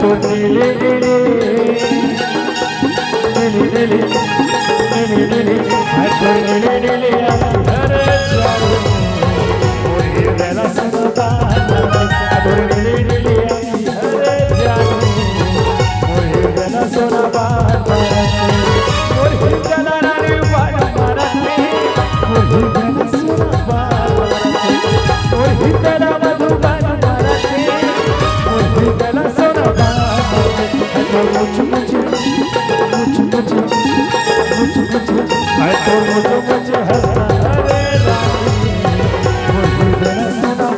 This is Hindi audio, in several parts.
तो नीले नीले नीले नीले नीले नीले हाय तो नीले नीले अरे जाओ ओए बेला सुनता तो नीले नीले अरे जाओ ओए बेला सुनता और हिंदला रे वाण मारते ओए बेला सुनता और हिंदला मधुबन मारते ओए बेला सुनता मुझ मुझे I told मुझे हंसना अरे रानी मुझे बेला सुना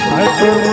I told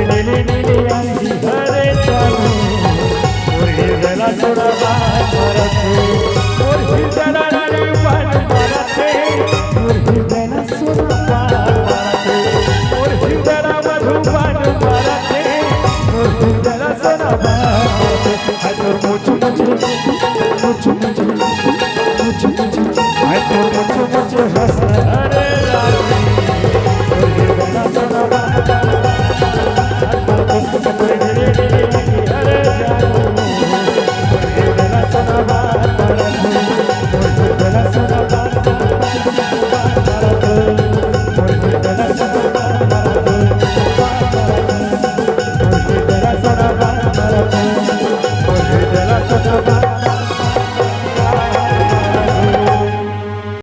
नीली नीली आँखी अरे जानू मुझे बेला सुना बारा तू Bye.